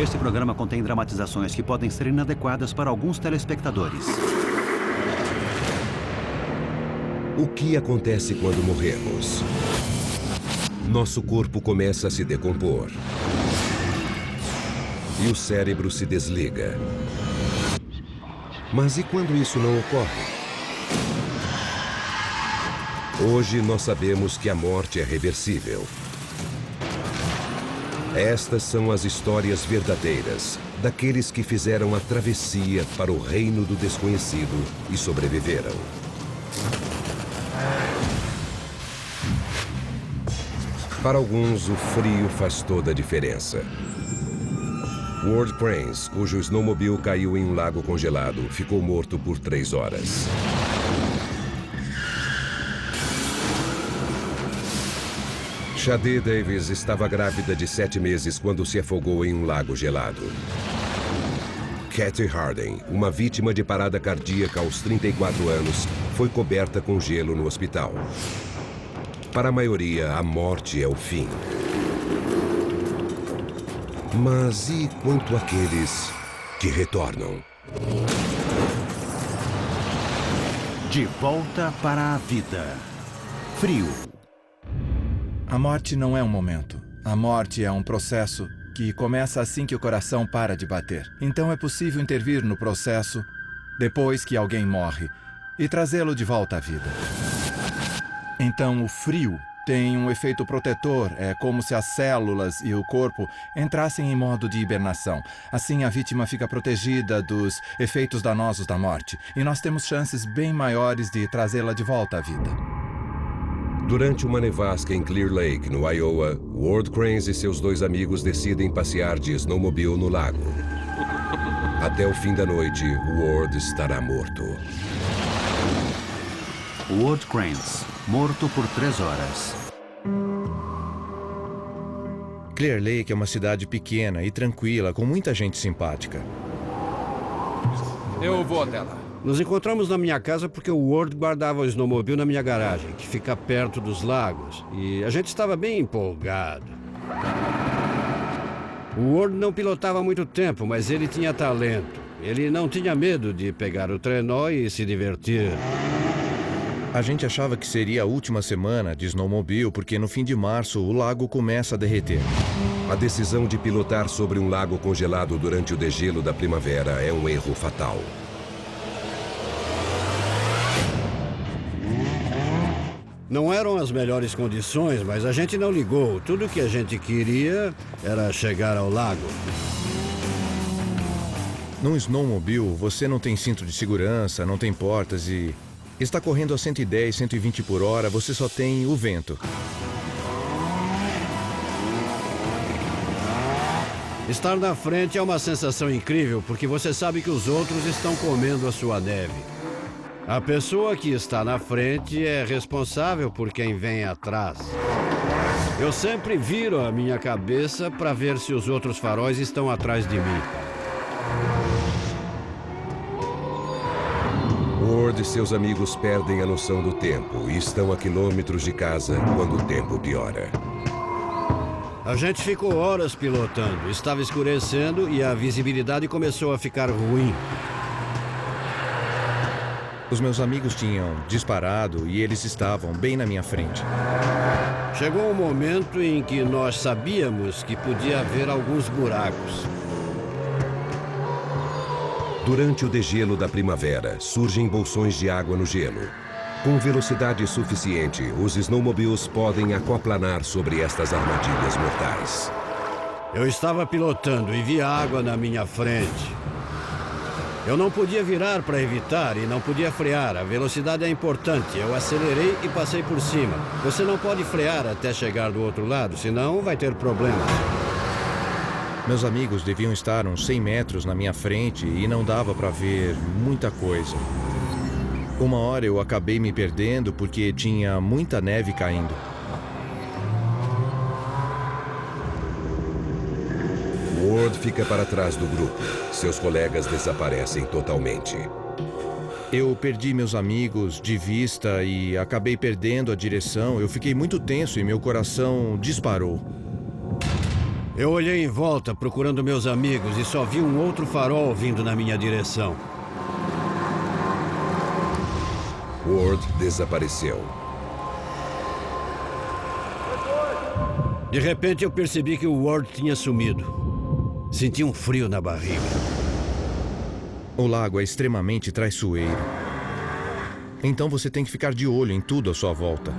Este programa contém dramatizações que podem ser inadequadas para alguns telespectadores. O que acontece quando morremos? Nosso corpo começa a se decompor. E o cérebro se desliga. Mas e quando isso não ocorre? Hoje nós sabemos que a morte é reversível. Estas são as histórias verdadeiras daqueles que fizeram a travessia para o reino do desconhecido e sobreviveram. Para alguns, o frio faz toda a diferença. Ward Cranes, cujo snowmobile caiu em um lago congelado, ficou morto por 3 horas. Shade Davis estava grávida de 7 meses quando se afogou em um lago gelado. Kathy Harding, uma vítima de parada cardíaca aos 34 anos, foi coberta com gelo no hospital. Para a maioria, a morte é o fim. Mas e quanto àqueles que retornam? De volta para a vida. Frio. A morte não é um momento. A morte é um processo que começa assim que o coração para de bater. Então é possível intervir no processo depois que alguém morre e trazê-lo de volta à vida. Então o frio tem um efeito protetor. É como se as células e o corpo entrassem em modo de hibernação. Assim a vítima fica protegida dos efeitos danosos da morte. E nós temos chances bem maiores de trazê-la de volta à vida. Durante uma nevasca em Clear Lake, no Iowa, Ward Cranes e seus 2 amigos decidem passear de snowmobile no lago. Até o fim da noite, Ward estará morto. Ward Cranes, morto por 3 horas. Clear Lake é uma cidade pequena e tranquila, com muita gente simpática. Eu vou até lá. Nos encontramos na minha casa porque o Ward guardava o snowmobile na minha garagem, que fica perto dos lagos. E a gente estava bem empolgado. O Ward não pilotava há muito tempo, mas ele tinha talento. Ele não tinha medo de pegar o trenó e se divertir. A gente achava que seria a última semana de snowmobile porque no fim de março o lago começa a derreter. A decisão de pilotar sobre um lago congelado durante o degelo da primavera é um erro fatal. Não eram as melhores condições, mas a gente não ligou. Tudo o que a gente queria era chegar ao lago. Num snowmobile, você não tem cinto de segurança, não tem portas e está correndo a 110, 120 por hora, você só tem o vento. Estar na frente é uma sensação incrível, porque você sabe que os outros estão comendo a sua neve. A pessoa que está na frente é responsável por quem vem atrás. Eu sempre viro a minha cabeça para ver se os outros faróis estão atrás de mim. Ward e seus amigos perdem a noção do tempo e estão a quilômetros de casa quando o tempo piora. A gente ficou horas pilotando. Estava escurecendo e a visibilidade começou a ficar ruim. Os meus amigos tinham disparado e eles estavam bem na minha frente. Chegou um momento em que nós sabíamos que podia haver alguns buracos. Durante o degelo da primavera, surgem bolsões de água no gelo. Com velocidade suficiente, os snowmobiles podem aquaplanar sobre estas armadilhas mortais. Eu estava pilotando e vi água na minha frente. Eu não podia virar para evitar e não podia frear. A velocidade é importante. Eu acelerei e passei por cima. Você não pode frear até chegar do outro lado, senão vai ter problemas. Meus amigos deviam estar uns 100 metros na minha frente e não dava para ver muita coisa. Uma hora eu acabei me perdendo porque tinha muita neve caindo. Ward fica para trás do grupo. Seus colegas desaparecem totalmente. Eu perdi meus amigos de vista e acabei perdendo a direção. Eu fiquei muito tenso e meu coração disparou. Eu olhei em volta procurando meus amigos e só vi um outro farol vindo na minha direção. Ward desapareceu. De repente eu percebi que o Ward tinha sumido. Senti um frio na barriga. O lago é extremamente traiçoeiro. Então você tem que ficar de olho em tudo à sua volta.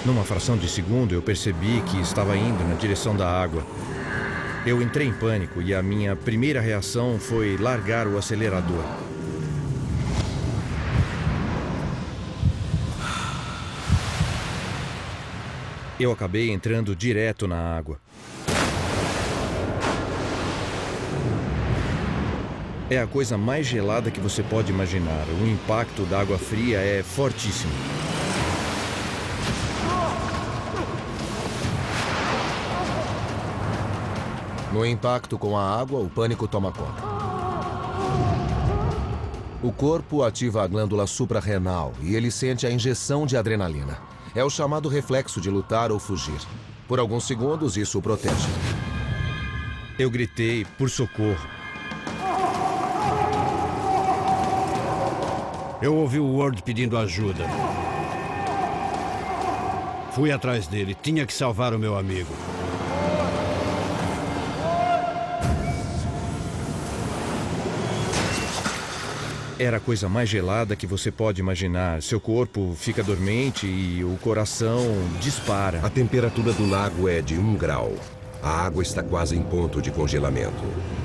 Numa fração de segundo, eu percebi que estava indo na direção da água. Eu entrei em pânico e a minha primeira reação foi largar o acelerador. Eu acabei entrando direto na água. É a coisa mais gelada que você pode imaginar. O impacto da água fria é fortíssimo. No impacto com a água, o pânico toma conta. O corpo ativa a glândula suprarrenal e ele sente a injeção de adrenalina. É o chamado reflexo de lutar ou fugir. Por alguns segundos, isso o protege. Eu gritei por socorro. Eu ouvi o Ward pedindo ajuda. Fui atrás dele. Tinha que salvar o meu amigo. Era a coisa mais gelada que você pode imaginar. Seu corpo fica dormente e o coração dispara. A temperatura do lago é de 1 grau. A água está quase em ponto de congelamento.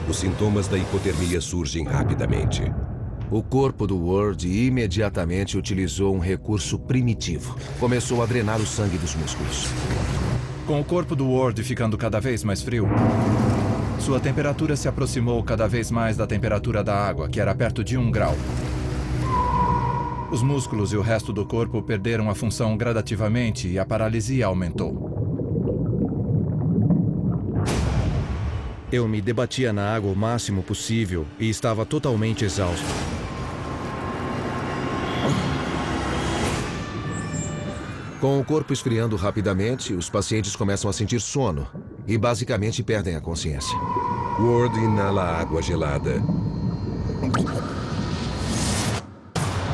Os sintomas da hipotermia surgem rapidamente. O corpo do Ward imediatamente utilizou um recurso primitivo. Começou a drenar o sangue dos músculos. Com o corpo do Ward ficando cada vez mais frio, sua temperatura se aproximou cada vez mais da temperatura da água, que era perto de 1 grau. Os músculos e o resto do corpo perderam a função gradativamente e a paralisia aumentou. Eu me debatia na água o máximo possível e estava totalmente exausto. Com o corpo esfriando rapidamente, os pacientes começam a sentir sono e basicamente perdem a consciência. Ward inala água gelada,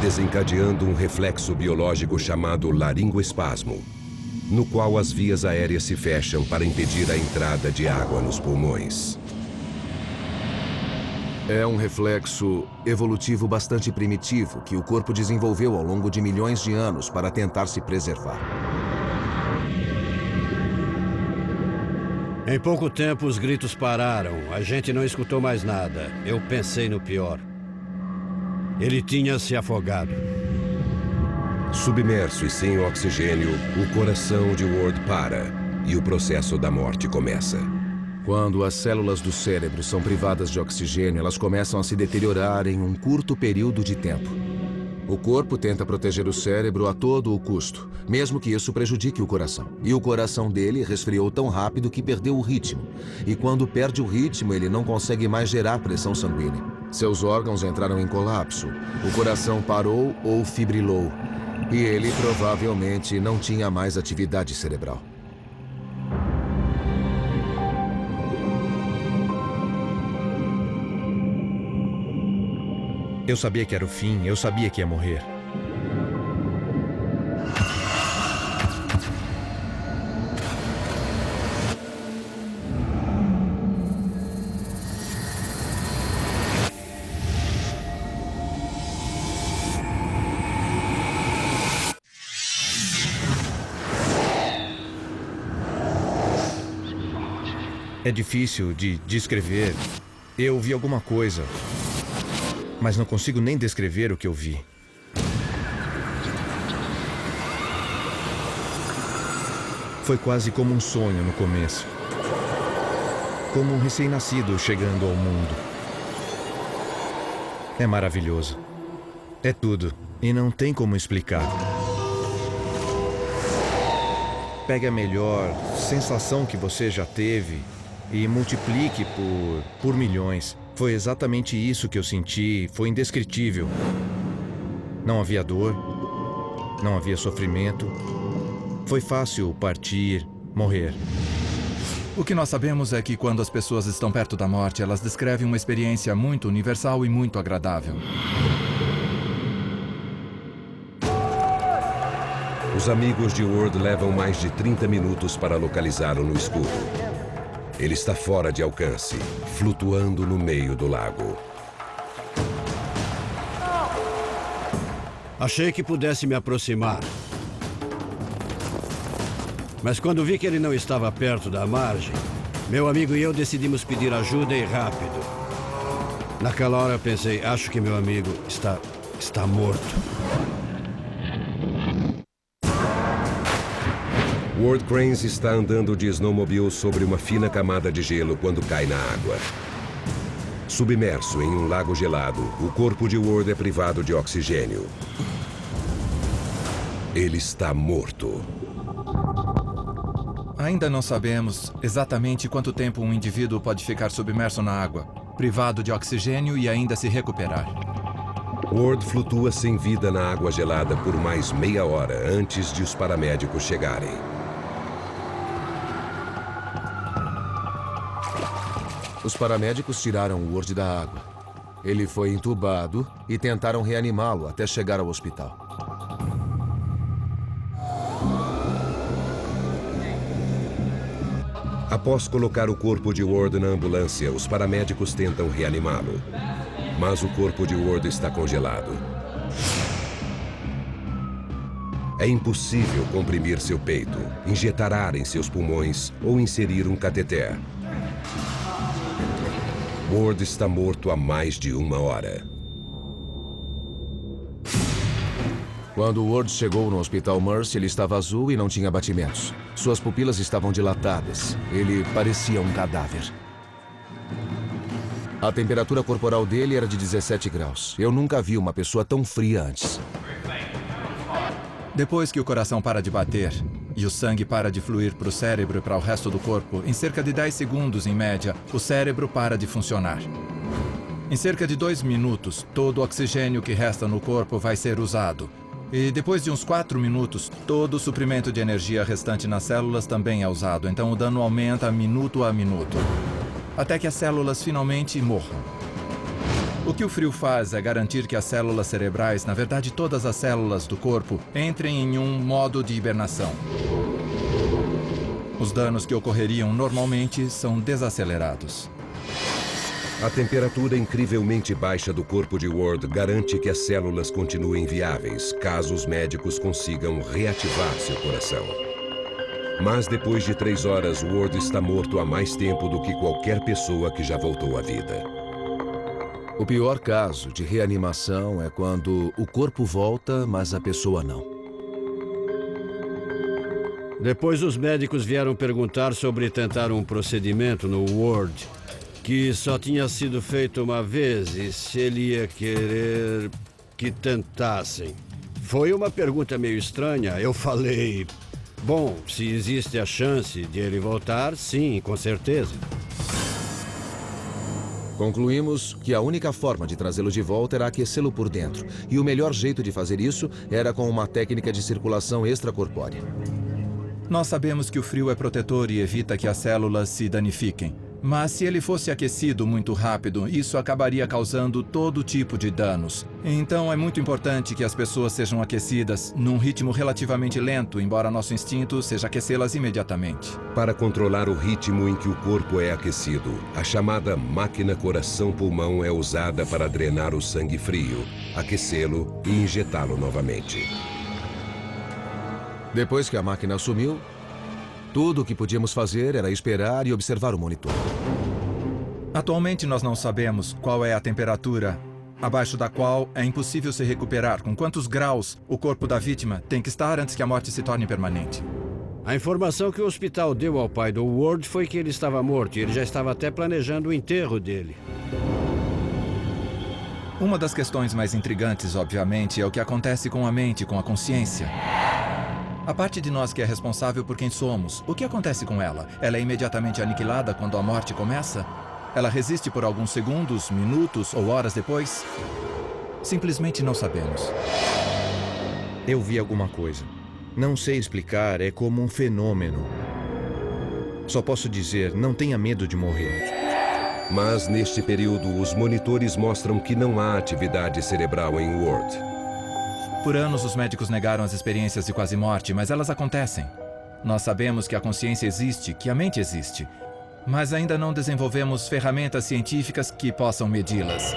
desencadeando um reflexo biológico chamado laringoespasmo, no qual as vias aéreas se fecham para impedir a entrada de água nos pulmões. É um reflexo evolutivo bastante primitivo que o corpo desenvolveu ao longo de milhões de anos para tentar se preservar. Em pouco tempo, os gritos pararam. A gente não escutou mais nada. Eu pensei no pior. Ele tinha se afogado. Submerso e sem oxigênio, o coração de Ward para e o processo da morte começa. Quando as células do cérebro são privadas de oxigênio, elas começam a se deteriorar em um curto período de tempo. O corpo tenta proteger o cérebro a todo o custo, mesmo que isso prejudique o coração. E o coração dele resfriou tão rápido que perdeu o ritmo. E quando perde o ritmo, ele não consegue mais gerar pressão sanguínea. Seus órgãos entraram em colapso. O coração parou ou fibrilou. E ele provavelmente não tinha mais atividade cerebral. Eu sabia que era o fim, eu sabia que ia morrer. É difícil de descrever. Eu vi alguma coisa, mas não consigo nem descrever o que eu vi. Foi quase como um sonho no começo. Como um recém-nascido chegando ao mundo. É maravilhoso. É tudo. E não tem como explicar. Pegue a melhor sensação que você já teve e multiplique por milhões. Foi exatamente isso que eu senti. Foi indescritível. Não havia dor. Não havia sofrimento. Foi fácil partir morrer. O que nós sabemos é que quando as pessoas estão perto da morte, elas descrevem uma experiência muito universal e muito agradável. Os amigos de Ward levam mais de 30 minutos para localizá-lo no escuro. Ele está fora de alcance, flutuando no meio do lago. Achei que pudesse me aproximar. Mas quando vi que ele não estava perto da margem, meu amigo e eu decidimos pedir ajuda e rápido. Naquela hora pensei, acho que meu amigo está morto. Ward Cranes está andando de snowmobile sobre uma fina camada de gelo quando cai na água. Submerso em um lago gelado, o corpo de Ward é privado de oxigênio. Ele está morto. Ainda não sabemos exatamente quanto tempo um indivíduo pode ficar submerso na água, privado de oxigênio e ainda se recuperar. Ward flutua sem vida na água gelada por mais meia hora antes de os paramédicos chegarem. Os paramédicos tiraram o Ward da água. Ele foi entubado e tentaram reanimá-lo até chegar ao hospital. Após colocar o corpo de Ward na ambulância, os paramédicos tentam reanimá-lo. Mas o corpo de Ward está congelado. É impossível comprimir seu peito, injetar ar em seus pulmões ou inserir um cateter. Ward está morto há mais de uma hora. Quando Ward chegou no Hospital Mercy, ele estava azul e não tinha batimentos. Suas pupilas estavam dilatadas. Ele parecia um cadáver. A temperatura corporal dele era de 17 graus. Eu nunca vi uma pessoa tão fria antes. Depois que o coração para de bater e o sangue para de fluir para o cérebro e para o resto do corpo, em cerca de 10 segundos, em média, o cérebro para de funcionar. Em cerca de 2 minutos, todo o oxigênio que resta no corpo vai ser usado. E depois de uns 4 minutos, todo o suprimento de energia restante nas células também é usado. Então o dano aumenta minuto a minuto, até que as células finalmente morram. O que o frio faz é garantir que as células cerebrais, na verdade todas as células do corpo, entrem em um modo de hibernação. Os danos que ocorreriam normalmente são desacelerados. A temperatura incrivelmente baixa do corpo de Ward garante que as células continuem viáveis, caso os médicos consigam reativar seu coração. Mas depois de 3 horas, Ward está morto há mais tempo do que qualquer pessoa que já voltou à vida. O pior caso de reanimação é quando o corpo volta, mas a pessoa não. Depois os médicos vieram perguntar sobre tentar um procedimento no Ward, que só tinha sido feito uma vez e se ele ia querer que tentassem. Foi uma pergunta meio estranha. Eu falei, bom, se existe a chance de ele voltar, sim, com certeza. Concluímos que a única forma de trazê-lo de volta era aquecê-lo por dentro. E o melhor jeito de fazer isso era com uma técnica de circulação extracorpórea. Nós sabemos que o frio é protetor e evita que as células se danifiquem. Mas se ele fosse aquecido muito rápido, isso acabaria causando todo tipo de danos. Então é muito importante que as pessoas sejam aquecidas num ritmo relativamente lento, embora nosso instinto seja aquecê-las imediatamente. Para controlar o ritmo em que o corpo é aquecido, a chamada máquina coração-pulmão é usada para drenar o sangue frio, aquecê-lo e injetá-lo novamente. Depois que a máquina sumiu, tudo o que podíamos fazer era esperar e observar o monitor. Atualmente nós não sabemos qual é a temperatura abaixo da qual é impossível se recuperar, com quantos graus o corpo da vítima tem que estar antes que a morte se torne permanente. A informação que o hospital deu ao pai do Ward foi que ele estava morto e ele já estava até planejando o enterro dele. Uma das questões mais intrigantes, obviamente, é o que acontece com a mente, com a consciência. A parte de nós que é responsável por quem somos, o que acontece com ela? Ela é imediatamente aniquilada quando a morte começa? Ela resiste por alguns segundos, minutos ou horas depois? Simplesmente não sabemos. Eu vi alguma coisa. Não sei explicar, é como um fenômeno. Só posso dizer, não tenha medo de morrer. Mas, neste período, os monitores mostram que não há atividade cerebral em Ward. Por anos, os médicos negaram as experiências de quase morte, mas elas acontecem. Nós sabemos que a consciência existe, que a mente existe, mas ainda não desenvolvemos ferramentas científicas que possam medi-las.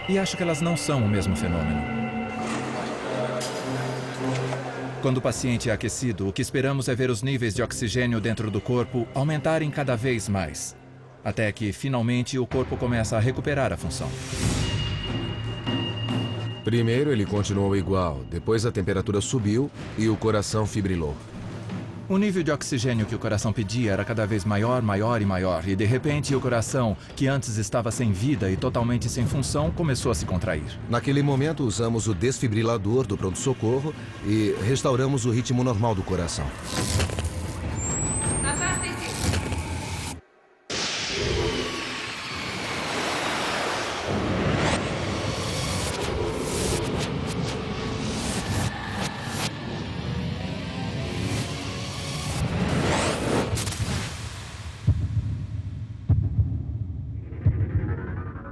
E acho que elas não são o mesmo fenômeno. Quando o paciente é aquecido, o que esperamos é ver os níveis de oxigênio dentro do corpo aumentarem cada vez mais, até que, finalmente, o corpo começa a recuperar a função. Primeiro ele continuou igual, depois a temperatura subiu e o coração fibrilou. O nível de oxigênio que o coração pedia era cada vez maior, maior e maior, e de repente o coração, que antes estava sem vida e totalmente sem função, começou a se contrair. Naquele momento usamos o desfibrilador do pronto-socorro e restauramos o ritmo normal do coração.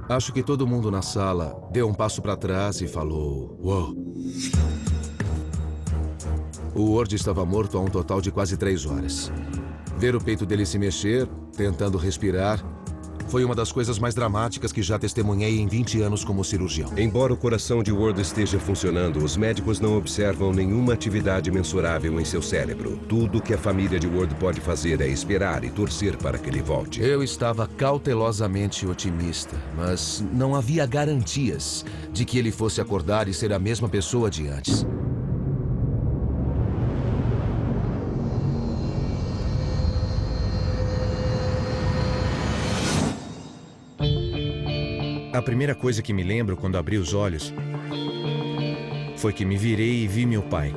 Acho que todo mundo na sala deu um passo para trás e falou: "Uou!" O Ward estava morto há um total de quase 3 horas. Ver o peito dele se mexer, tentando respirar, foi uma das coisas mais dramáticas que já testemunhei em 20 anos como cirurgião. Embora o coração de Ward esteja funcionando, os médicos não observam nenhuma atividade mensurável em seu cérebro. Tudo que a família de Ward pode fazer é esperar e torcer para que ele volte. Eu estava cautelosamente otimista, mas não havia garantias de que ele fosse acordar e ser a mesma pessoa de antes. A primeira coisa que me lembro quando abri os olhos foi que me virei e vi meu pai.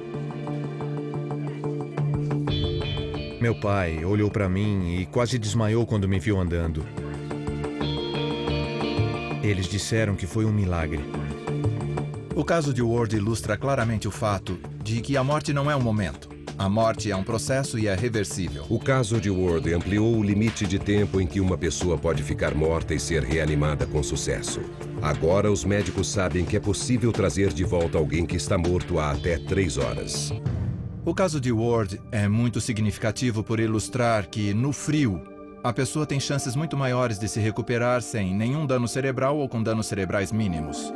Meu pai olhou para mim e quase desmaiou quando me viu andando. Eles disseram que foi um milagre. O caso de Ward ilustra claramente o fato de que a morte não é um momento. A morte é um processo e é reversível. O caso de Ward ampliou o limite de tempo em que uma pessoa pode ficar morta e ser reanimada com sucesso. Agora, os médicos sabem que é possível trazer de volta alguém que está morto há até 3 horas. O caso de Ward é muito significativo por ilustrar que, no frio, a pessoa tem chances muito maiores de se recuperar sem nenhum dano cerebral ou com danos cerebrais mínimos.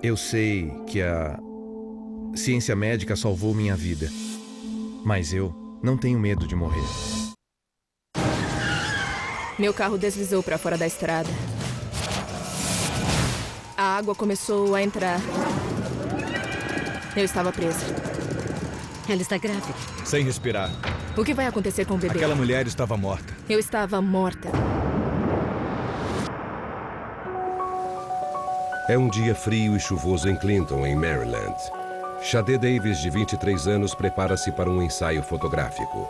Eu sei que a ciência médica salvou minha vida. Mas eu não tenho medo de morrer. Meu carro deslizou para fora da estrada. A água começou a entrar. Eu estava presa. Ela está grávida. Sem respirar. O que vai acontecer com o bebê? Aquela mulher estava morta. Eu estava morta. É um dia frio e chuvoso em Clinton, em Maryland. Shade Davis, de 23 anos, prepara-se para um ensaio fotográfico.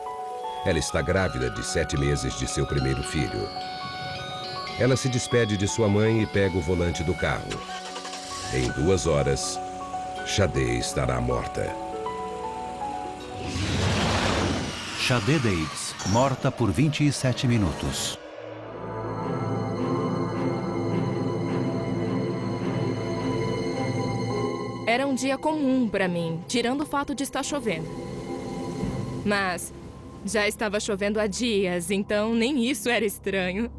Ela está grávida de 7 meses de seu primeiro filho. Ela se despede de sua mãe e pega o volante do carro. Em 2 horas, Shade estará morta. Shade Davis, morta por 27 minutos. Era um dia comum para mim, tirando o fato de estar chovendo. Mas já estava chovendo há dias, então nem isso era estranho.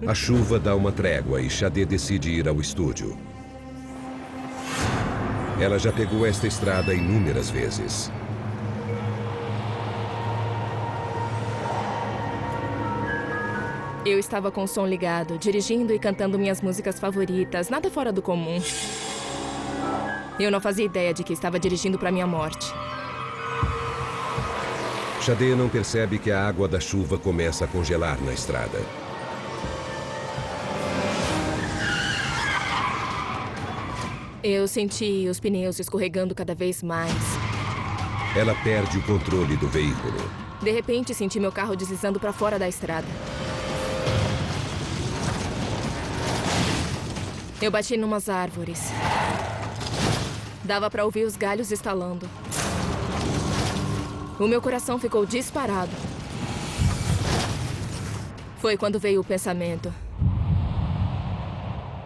A chuva dá uma trégua e Shade decide ir ao estúdio. Ela já pegou esta estrada inúmeras vezes. Eu estava com o som ligado, dirigindo e cantando minhas músicas favoritas, nada fora do comum. Eu não fazia ideia de que estava dirigindo para minha morte. Shade não percebe que a água da chuva começa a congelar na estrada. Eu senti os pneus escorregando cada vez mais. Ela perde o controle do veículo. De repente, senti meu carro deslizando para fora da estrada. Eu bati numas árvores. Dava para ouvir os galhos estalando. O meu coração ficou disparado. Foi quando veio o pensamento.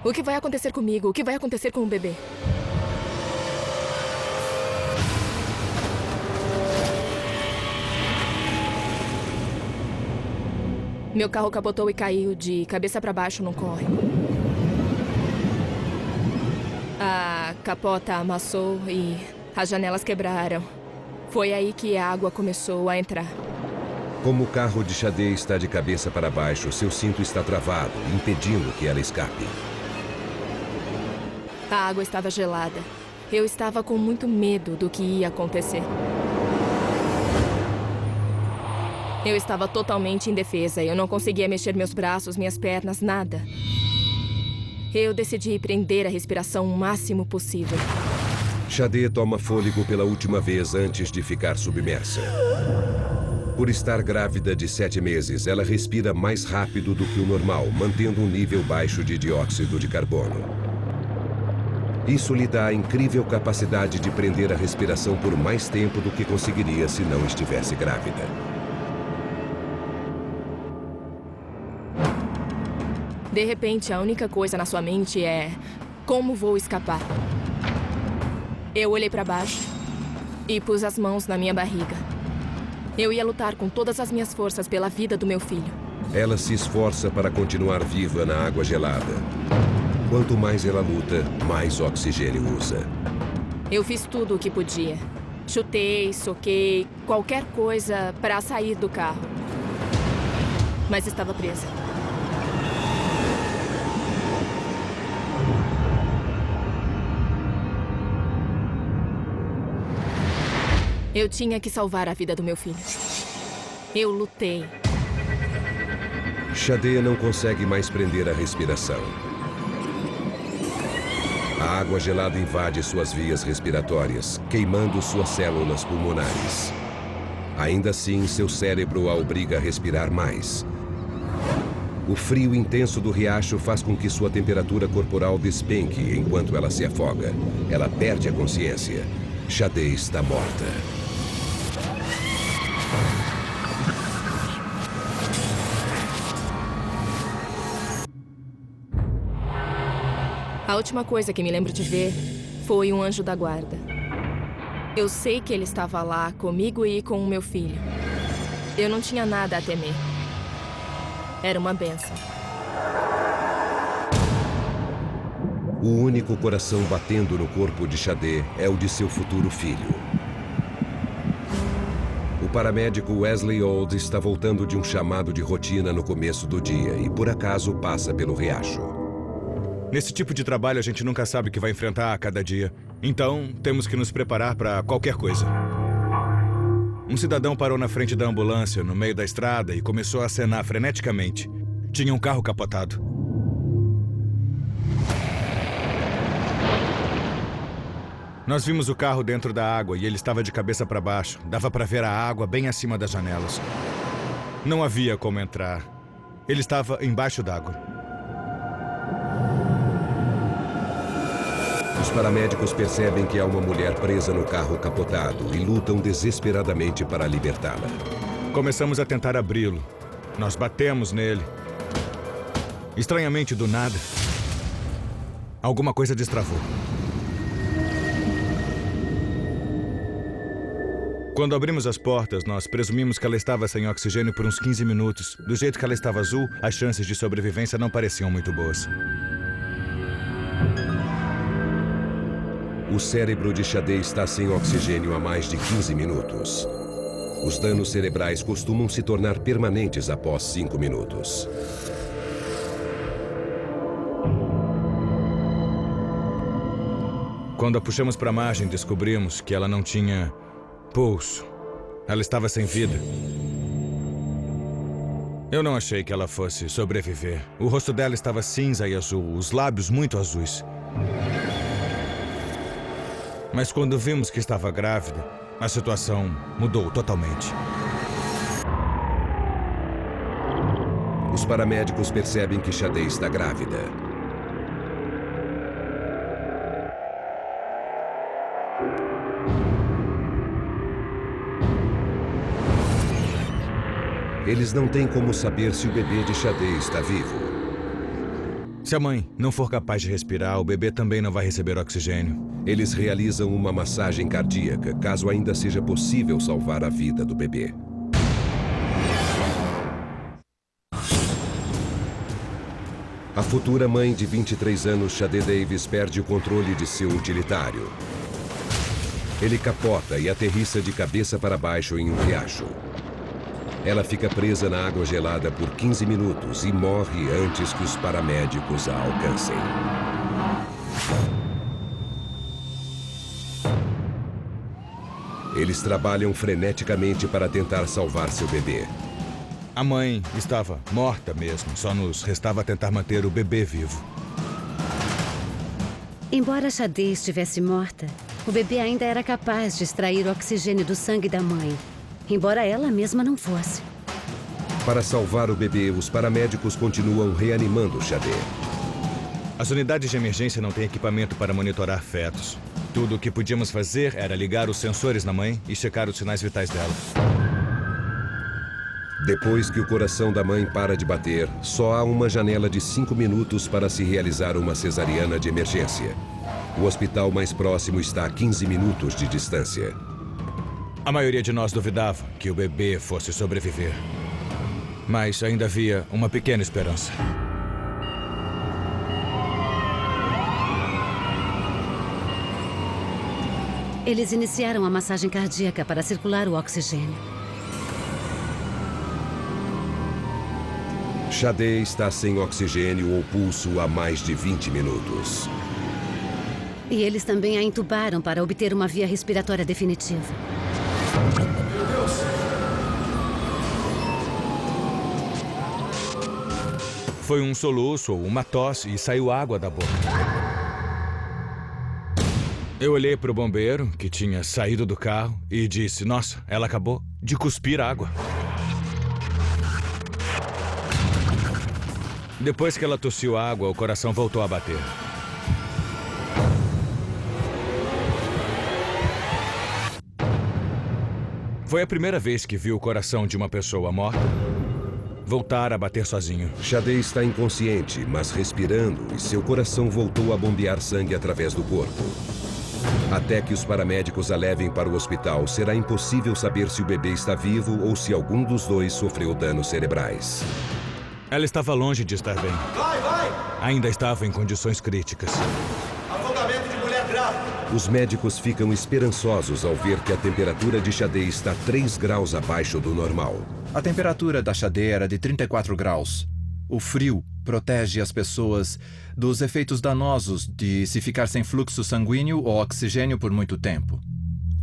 O que vai acontecer comigo? O que vai acontecer com o bebê? Meu carro capotou e caiu de cabeça para baixo num córrego. A capota amassou e as janelas quebraram. Foi aí que a água começou a entrar. Como o carro de Shadé está de cabeça para baixo, seu cinto está travado, impedindo que ela escape. A água estava gelada. Eu estava com muito medo do que ia acontecer. Eu estava totalmente indefesa. Eu não conseguia mexer meus braços, minhas pernas, nada. Eu decidi prender a respiração o máximo possível. Shadé toma fôlego pela última vez antes de ficar submersa. Por estar grávida de 7 meses, ela respira mais rápido do que o normal, mantendo um nível baixo de dióxido de carbono. Isso lhe dá a incrível capacidade de prender a respiração por mais tempo do que conseguiria se não estivesse grávida. De repente, a única coisa na sua mente é: como vou escapar? Eu olhei para baixo e pus as mãos na minha barriga. Eu ia lutar com todas as minhas forças pela vida do meu filho. Ela se esforça para continuar viva na água gelada. Quanto mais ela luta, mais oxigênio usa. Eu fiz tudo o que podia. Chutei, soquei, qualquer coisa para sair do carro. Mas estava presa. Eu tinha que salvar a vida do meu filho. Eu lutei. Shadé não consegue mais prender a respiração. A água gelada invade suas vias respiratórias, queimando suas células pulmonares. Ainda assim, seu cérebro a obriga a respirar mais. O frio intenso do riacho faz com que sua temperatura corporal despenque enquanto ela se afoga. Ela perde a consciência. Shadé está morta. A última coisa que me lembro de ver foi um anjo da guarda. Eu sei que ele estava lá comigo e com o meu filho. Eu não tinha nada a temer. Era uma bênção. O único coração batendo no corpo de Shadé é o de seu futuro filho. O paramédico Wesley Old está voltando de um chamado de rotina no começo do dia e, por acaso, passa pelo riacho. Nesse tipo de trabalho, a gente nunca sabe o que vai enfrentar a cada dia. Então, temos que nos preparar para qualquer coisa. Um cidadão parou na frente da ambulância, no meio da estrada, e começou a acenar freneticamente. Tinha um carro capotado. Nós vimos o carro dentro da água e ele estava de cabeça para baixo. Dava para ver a água bem acima das janelas. Não havia como entrar. Ele estava embaixo d'água. Os paramédicos percebem que há uma mulher presa no carro capotado e lutam desesperadamente para libertá-la. Começamos a tentar abri-lo. Nós batemos nele. Estranhamente, do nada, alguma coisa destravou. Quando abrimos as portas, nós presumimos que ela estava sem oxigênio por uns 15 minutos. Do jeito que ela estava azul, as chances de sobrevivência não pareciam muito boas. O cérebro de Shadé está sem oxigênio há mais de 15 minutos. Os danos cerebrais costumam se tornar permanentes após 5 minutos. Quando a puxamos para a margem, descobrimos que ela não tinha pulso. Ela estava sem vida. Eu não achei que ela fosse sobreviver. O rosto dela estava cinza e azul, os lábios muito azuis. Mas quando vimos que estava grávida, a situação mudou totalmente. Os paramédicos percebem que Shadé está grávida. Eles não têm como saber se o bebê de Shadé está vivo. Se a mãe não for capaz de respirar, o bebê também não vai receber oxigênio. Eles realizam uma massagem cardíaca, caso ainda seja possível salvar a vida do bebê. A futura mãe de 23 anos, Shadé Davis, perde o controle de seu utilitário. Ele capota e aterrissa de cabeça para baixo em um riacho. Ela fica presa na água gelada por 15 minutos e morre antes que os paramédicos a alcancem. Eles trabalham freneticamente para tentar salvar seu bebê. A mãe estava morta mesmo, só nos restava tentar manter o bebê vivo. Embora Shadé estivesse morta, o bebê ainda era capaz de extrair o oxigênio do sangue da mãe, embora ela mesma não fosse. Para salvar o bebê, os paramédicos continuam reanimando Shadé. As unidades de emergência não têm equipamento para monitorar fetos. Tudo o que podíamos fazer era ligar os sensores na mãe e checar os sinais vitais dela. Depois que o coração da mãe para de bater, só há uma janela de 5 minutos para se realizar uma cesariana de emergência. O hospital mais próximo está a 15 minutos de distância. A maioria de nós duvidava que o bebê fosse sobreviver. Mas ainda havia uma pequena esperança. Eles iniciaram a massagem cardíaca para circular o oxigênio. Shadé está sem oxigênio ou pulso há mais de 20 minutos. E eles também a entubaram para obter uma via respiratória definitiva. Meu Deus! Foi um soluço ou uma tosse e saiu água da boca. Eu olhei para o bombeiro, que tinha saído do carro, e disse, nossa, ela acabou de cuspir água. Depois que ela tossiu água, o coração voltou a bater. Foi a primeira vez que vi o coração de uma pessoa morta voltar a bater sozinho. Shadé está inconsciente, mas respirando, e seu coração voltou a bombear sangue através do corpo. Até que os paramédicos a levem para o hospital, será impossível saber se o bebê está vivo ou se algum dos dois sofreu danos cerebrais. Ela estava longe de estar bem. Vai! Ainda estava em condições críticas. Afogamento de mulher grávida. Os médicos ficam esperançosos ao ver que a temperatura de Shadé está 3 graus abaixo do normal. A temperatura da Shadé era de 34 graus. O frio protege as pessoas dos efeitos danosos de se ficar sem fluxo sanguíneo ou oxigênio por muito tempo.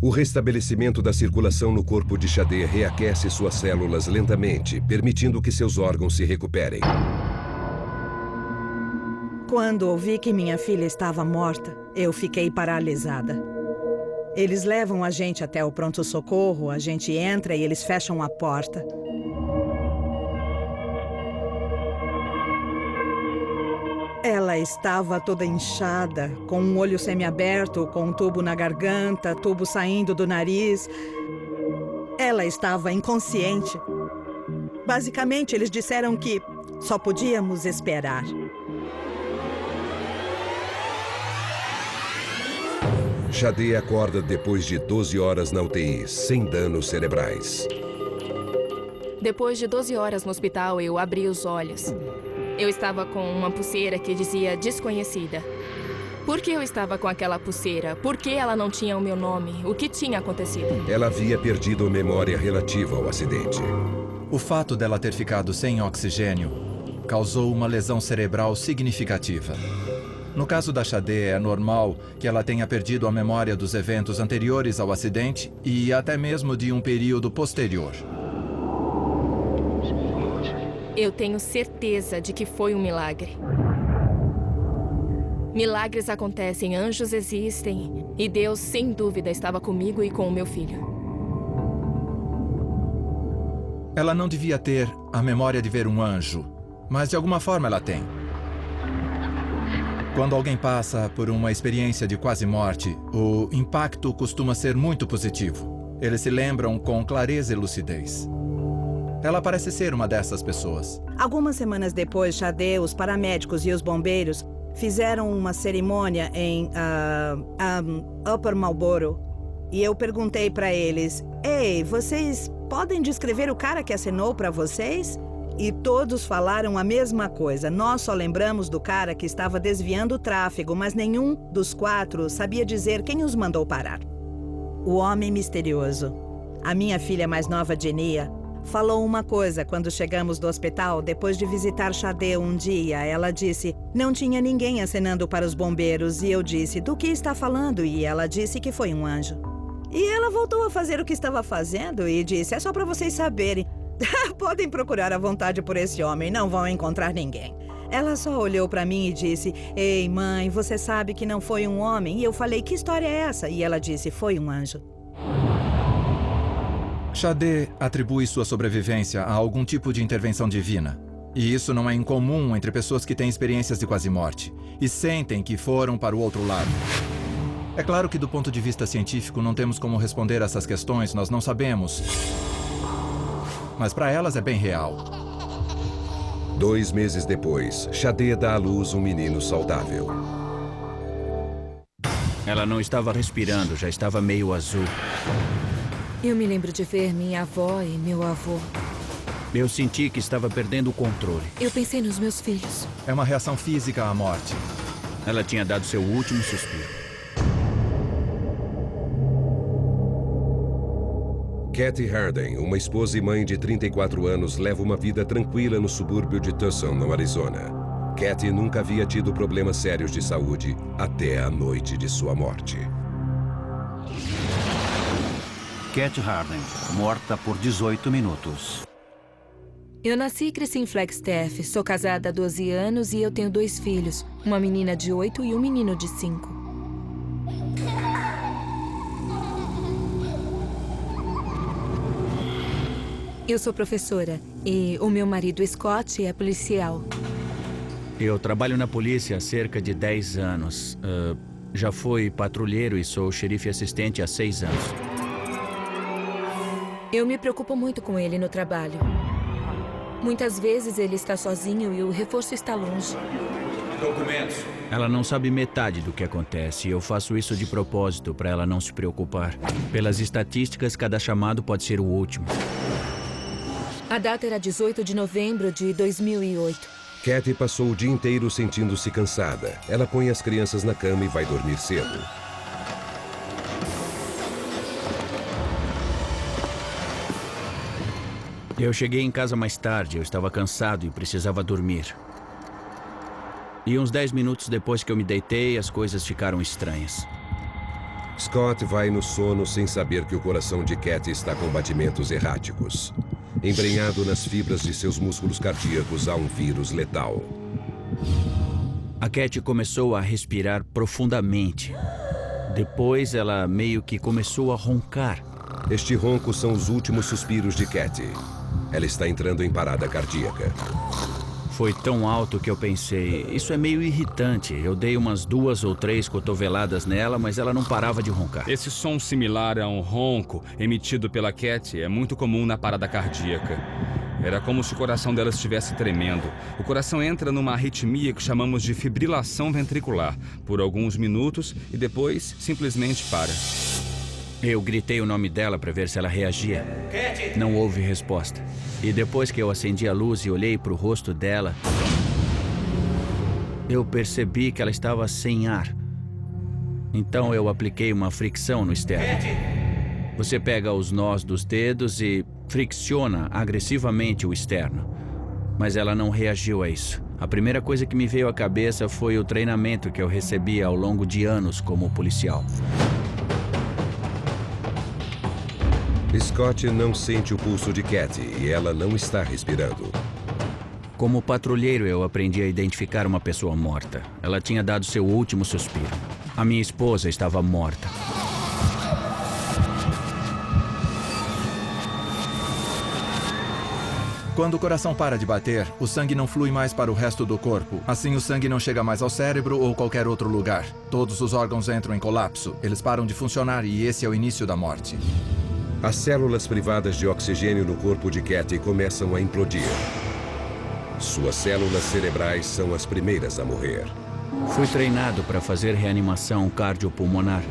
O restabelecimento da circulação no corpo de Shadé reaquece suas células lentamente, permitindo que seus órgãos se recuperem. Quando ouvi que minha filha estava morta, eu fiquei paralisada. Eles levam a gente até o pronto-socorro, a gente entra e eles fecham a porta. Ela estava toda inchada, com um olho semiaberto, com um tubo na garganta, tubo saindo do nariz. Ela estava inconsciente. Basicamente, eles disseram que só podíamos esperar. Shadé acorda depois de 12 horas na UTI, sem danos cerebrais. Depois de 12 horas no hospital, eu abri os olhos. Eu estava com uma pulseira que dizia desconhecida. Por que eu estava com aquela pulseira? Por que ela não tinha o meu nome? O que tinha acontecido? Ela havia perdido a memória relativa ao acidente. O fato dela ter ficado sem oxigênio causou uma lesão cerebral significativa. No caso da Shadé, é normal que ela tenha perdido a memória dos eventos anteriores ao acidente e até mesmo de um período posterior. Eu tenho certeza de que foi um milagre. Milagres acontecem, anjos existem, e Deus, sem dúvida, estava comigo e com o meu filho. Ela não devia ter a memória de ver um anjo, mas de alguma forma ela tem. Quando alguém passa por uma experiência de quase morte, o impacto costuma ser muito positivo. Eles se lembram com clareza e lucidez. Ela parece ser uma dessas pessoas. Algumas semanas depois, Xade, os paramédicos e os bombeiros fizeram uma cerimônia em Upper Marlboro. E eu perguntei para eles, ei, vocês podem descrever o cara que acenou para vocês? E todos falaram a mesma coisa. Nós só lembramos do cara que estava desviando o tráfego, mas nenhum dos 4 sabia dizer quem os mandou parar. O homem misterioso. A minha filha mais nova, Genia, falou uma coisa quando chegamos do hospital depois de visitar Xade um dia. Ela disse, não tinha ninguém acenando para os bombeiros. E eu disse, do que está falando? E ela disse que foi um anjo. E ela voltou a fazer o que estava fazendo e disse, é só para vocês saberem. Podem procurar à vontade por esse homem, não vão encontrar ninguém. Ela só olhou para mim e disse, ei, mãe, você sabe que não foi um homem? E eu falei, que história é essa? E ela disse, foi um anjo. Xade atribui sua sobrevivência a algum tipo de intervenção divina. E isso não é incomum entre pessoas que têm experiências de quase morte e sentem que foram para o outro lado. É claro que do ponto de vista científico não temos como responder a essas questões, nós não sabemos. Mas para elas é bem real. 2 meses depois, Xade dá à luz um menino saudável. Ela não estava respirando, já estava meio azul. Eu me lembro de ver minha avó e meu avô. Eu senti que estava perdendo o controle. Eu pensei nos meus filhos. É uma reação física à morte. Ela tinha dado seu último suspiro. Kathy Harden, uma esposa e mãe de 34 anos, leva uma vida tranquila no subúrbio de Tucson, no Arizona. Kathy nunca havia tido problemas sérios de saúde até a noite de sua morte. Kathy Harden, morta por 18 minutos. Eu nasci e cresci em Flagstaff. Sou casada há 12 anos e eu tenho 2 filhos. Uma menina de 8 e um menino de 5. Eu sou professora e o meu marido Scott é policial. Eu trabalho na polícia há cerca de 10 anos. Já fui patrulheiro e sou xerife assistente há 6 anos. Eu me preocupo muito com ele no trabalho. Muitas vezes ele está sozinho e o reforço está longe. Documentos. Ela não sabe metade do que acontece e eu faço isso de propósito para ela não se preocupar. Pelas estatísticas, cada chamado pode ser o último. A data era 18 de novembro de 2008. Kathy passou o dia inteiro sentindo-se cansada. Ela põe as crianças na cama e vai dormir cedo. Eu cheguei em casa mais tarde, eu estava cansado e precisava dormir. E uns 10 minutos depois que eu me deitei, as coisas ficaram estranhas. Scott vai no sono sem saber que o coração de Kathy está com batimentos erráticos. Embrenhado nas fibras de seus músculos cardíacos há um vírus letal. A Kathy começou a respirar profundamente. Depois ela meio que começou a roncar. Este ronco são os últimos suspiros de Kathy. Ela está entrando em parada cardíaca. Foi tão alto que eu pensei, isso é meio irritante. Eu dei umas 2 ou 3 cotoveladas nela, mas ela não parava de roncar. Esse som similar a um ronco emitido pela Kathy é muito comum na parada cardíaca. Era como se o coração dela estivesse tremendo. O coração entra numa arritmia que chamamos de fibrilação ventricular, por alguns minutos e depois simplesmente para. Eu gritei o nome dela para ver se ela reagia. Kathy! Não houve resposta. E depois que eu acendi a luz e olhei para o rosto dela, eu percebi que ela estava sem ar. Então eu apliquei uma fricção no externo. Kathy! Você pega os nós dos dedos e fricciona agressivamente o externo. Mas ela não reagiu a isso. A primeira coisa que me veio à cabeça foi o treinamento que eu recebi ao longo de anos como policial. Scott não sente o pulso de Kathy e ela não está respirando. Como patrulheiro, eu aprendi a identificar uma pessoa morta. Ela tinha dado seu último suspiro. A minha esposa estava morta. Quando o coração para de bater, o sangue não flui mais para o resto do corpo. Assim, o sangue não chega mais ao cérebro ou qualquer outro lugar. Todos os órgãos entram em colapso. Eles param de funcionar e esse é o início da morte. As células privadas de oxigênio no corpo de Katie começam a implodir. Suas células cerebrais são as primeiras a morrer. Fui treinado para fazer reanimação cardiopulmonar.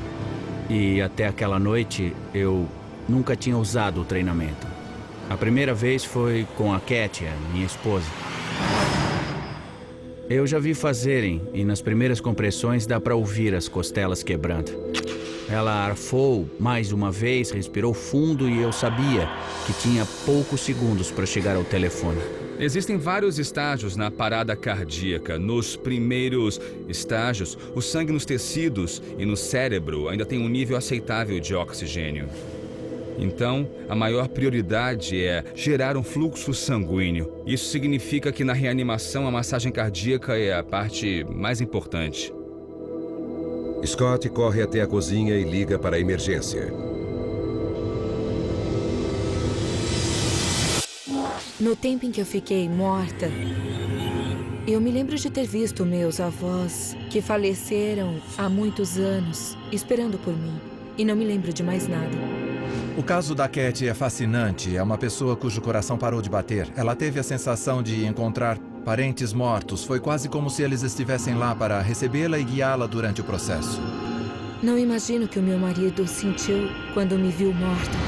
E até aquela noite, eu nunca tinha usado o treinamento. A primeira vez foi com a Katie, minha esposa. Eu já vi fazerem, e nas primeiras compressões dá para ouvir as costelas quebrando. Ela arfou mais uma vez, respirou fundo e eu sabia que tinha poucos segundos para chegar ao telefone. Existem vários estágios na parada cardíaca. Nos primeiros estágios, o sangue nos tecidos e no cérebro ainda tem um nível aceitável de oxigênio. Então, a maior prioridade é gerar um fluxo sanguíneo. Isso significa que na reanimação a massagem cardíaca é a parte mais importante. Scott corre até a cozinha e liga para a emergência. No tempo em que eu fiquei morta, eu me lembro de ter visto meus avós, que faleceram há muitos anos, esperando por mim. E não me lembro de mais nada. O caso da Katie é fascinante. É uma pessoa cujo coração parou de bater. Ela teve a sensação de encontrar parentes mortos. Foi quase como se eles estivessem lá para recebê-la e guiá-la durante o processo. Não imagino que o meu marido sentiu quando me viu morta.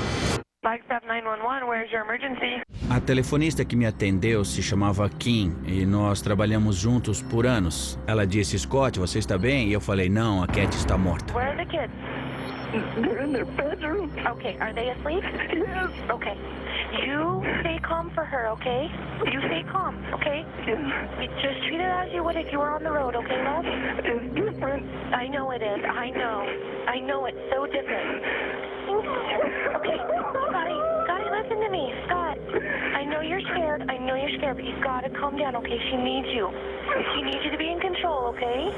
A telefonista que me atendeu se chamava Kim e nós trabalhamos juntos por anos. Ela disse, Scott, você está bem? E eu falei, não, a Katie está morta. Where are the kids? They're in their bedroom. Okay, are they asleep? Yes. Okay. You stay calm for her, okay? You stay calm, okay? Yes. Just treat it as you would if you were on the road, okay, love? It's different. I know it is. I know. I know it's so different. Okay, Scotty, listen to me. Scott, I know you're scared, but you've got to calm down, okay? She needs you. She needs you to be in control, okay?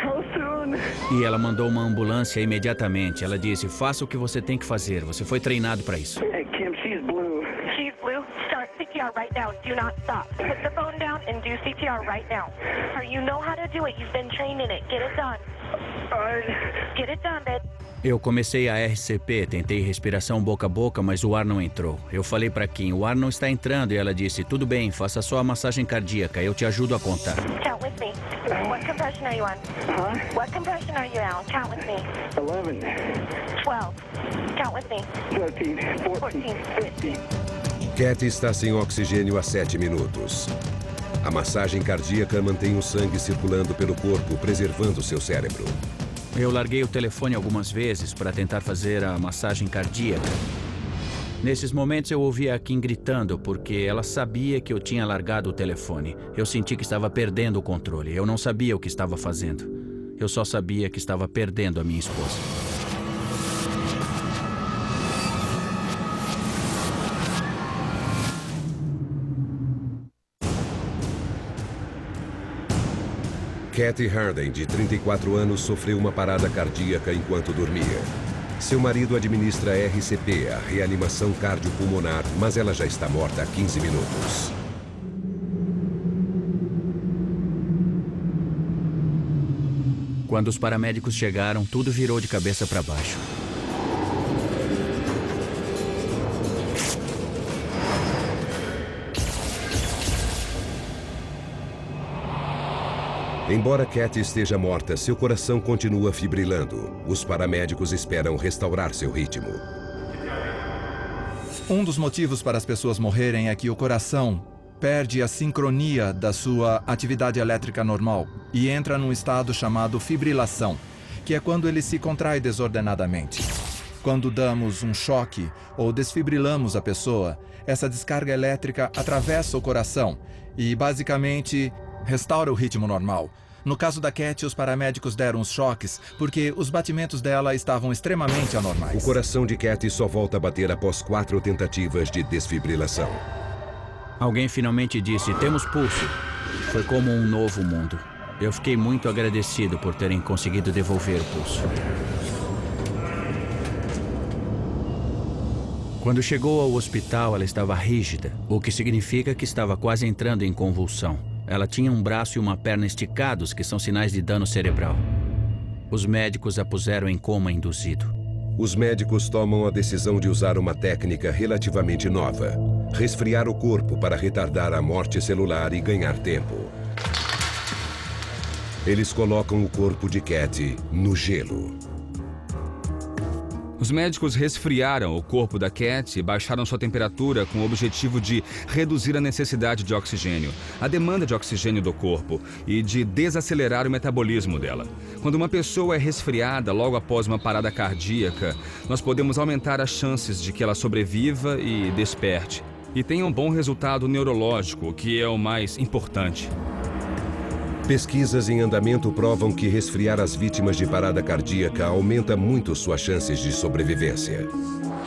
How soon? E ela mandou uma ambulância imediatamente. Ela disse, faça o que você tem que fazer. Você foi treinado para isso. Hey, Kim, she's blue. She's blue? Start CPR right now. Do not stop. Put the phone down and do CPR right now. You know how to do it. You've been trained in it. Get it done. Get it done, babe. Eu comecei a RCP, tentei respiração boca a boca, mas o ar não entrou. Eu falei para Kim, o ar não está entrando, e ela disse, tudo bem, faça só a massagem cardíaca, eu te ajudo a contar. Count with me. What compression are you on? What compression are you on? Count with me. 11. 12. Count with me. 13. 14. 15. Katie está sem oxigênio há 7 minutos. A massagem cardíaca mantém o sangue circulando pelo corpo, preservando seu cérebro. Eu larguei o telefone algumas vezes para tentar fazer a massagem cardíaca. Nesses momentos eu ouvia a Kim gritando porque ela sabia que eu tinha largado o telefone. Eu senti que estava perdendo o controle. Eu não sabia o que estava fazendo. Eu só sabia que estava perdendo a minha esposa. Katie Harden, de 34 anos, sofreu uma parada cardíaca enquanto dormia. Seu marido administra RCP, a reanimação cardiopulmonar, mas ela já está morta há 15 minutos. Quando os paramédicos chegaram, tudo virou de cabeça para baixo. Embora Katie esteja morta, seu coração continua fibrilando. Os paramédicos esperam restaurar seu ritmo. Um dos motivos para as pessoas morrerem é que o coração perde a sincronia da sua atividade elétrica normal e entra num estado chamado fibrilação, que é quando ele se contrai desordenadamente. Quando damos um choque ou desfibrilamos a pessoa, essa descarga elétrica atravessa o coração e, basicamente, restaura o ritmo normal. No caso da Katie, os paramédicos deram os choques porque os batimentos dela estavam extremamente anormais. O coração de Katie só volta a bater após 4 tentativas de desfibrilação. Alguém finalmente disse, temos pulso. Foi como um novo mundo. Eu fiquei muito agradecido por terem conseguido devolver o pulso. Quando chegou ao hospital, ela estava rígida, o que significa que estava quase entrando em convulsão. Ela tinha um braço e uma perna esticados, que são sinais de dano cerebral. Os médicos a puseram em coma induzido. Os médicos tomam a decisão de usar uma técnica relativamente nova: resfriar o corpo para retardar a morte celular e ganhar tempo. Eles colocam o corpo de Cat no gelo. Os médicos resfriaram o corpo da Cat e baixaram sua temperatura com o objetivo de reduzir a necessidade de oxigênio, a demanda de oxigênio do corpo e de desacelerar o metabolismo dela. Quando uma pessoa é resfriada logo após uma parada cardíaca, nós podemos aumentar as chances de que ela sobreviva e desperte e tenha um bom resultado neurológico, que é o mais importante. Pesquisas em andamento provam que resfriar as vítimas de parada cardíaca aumenta muito suas chances de sobrevivência.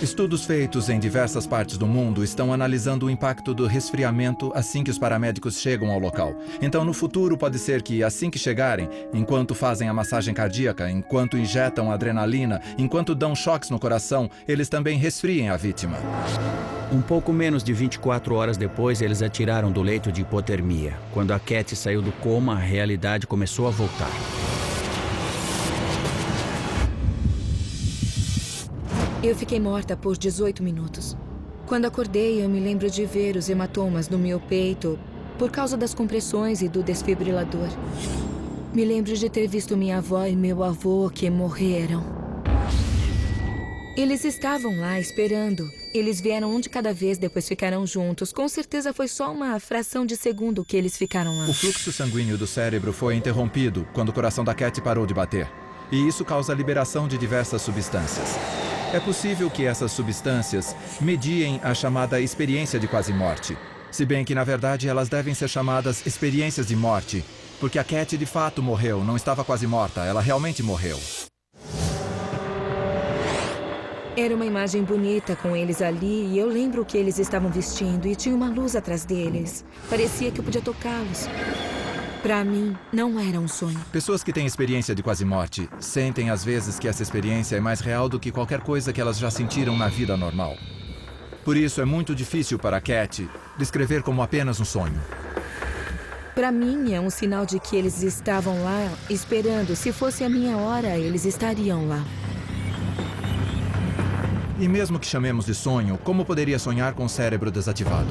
Estudos feitos em diversas partes do mundo estão analisando o impacto do resfriamento assim que os paramédicos chegam ao local. Então, no futuro, pode ser que assim que chegarem, enquanto fazem a massagem cardíaca, enquanto injetam adrenalina, enquanto dão choques no coração, eles também resfriem a vítima. Um pouco menos de 24 horas depois, eles a tiraram do leito de hipotermia. Quando a Cat saiu do coma, a realidade começou a voltar. Eu fiquei morta por 18 minutos. Quando acordei, eu me lembro de ver os hematomas no meu peito por causa das compressões e do desfibrilador. Me lembro de ter visto minha avó e meu avô que morreram. Eles estavam lá esperando. Eles vieram um de cada vez, depois ficaram juntos. Com certeza foi só uma fração de segundo que eles ficaram lá. O fluxo sanguíneo do cérebro foi interrompido quando o coração da Cat parou de bater. E isso causa a liberação de diversas substâncias. É possível que essas substâncias mediem a chamada experiência de quase-morte. Se bem que, na verdade, elas devem ser chamadas experiências de morte, porque a Cat de fato morreu, não estava quase morta, ela realmente morreu. Era uma imagem bonita com eles ali e eu lembro o que eles estavam vestindo e tinha uma luz atrás deles. Parecia que eu podia tocá-los. Para mim, não era um sonho. Pessoas que têm experiência de quase-morte sentem às vezes que essa experiência é mais real do que qualquer coisa que elas já sentiram na vida normal. Por isso, é muito difícil para a Cat descrever como apenas um sonho. Para mim, é um sinal de que eles estavam lá esperando. Se fosse a minha hora, eles estariam lá. E mesmo que chamemos de sonho, como poderia sonhar com o cérebro desativado?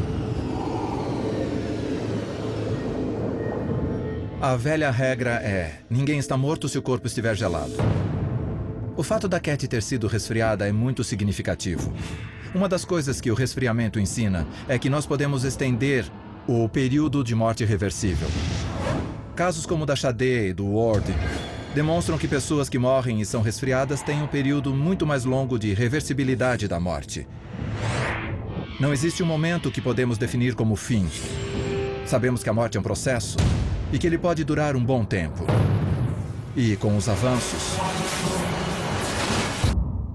A velha regra é: ninguém está morto se o corpo estiver gelado. O fato da Cat ter sido resfriada é muito significativo. Uma das coisas que o resfriamento ensina é que nós podemos estender o período de morte reversível. Casos como o da Sade e do Ward demonstram que pessoas que morrem e são resfriadas têm um período muito mais longo de reversibilidade da morte. Não existe um momento que podemos definir como fim. Sabemos que a morte é um processo e que ele pode durar um bom tempo. E com os avanços,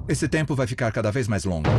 esse tempo vai ficar cada vez mais longo.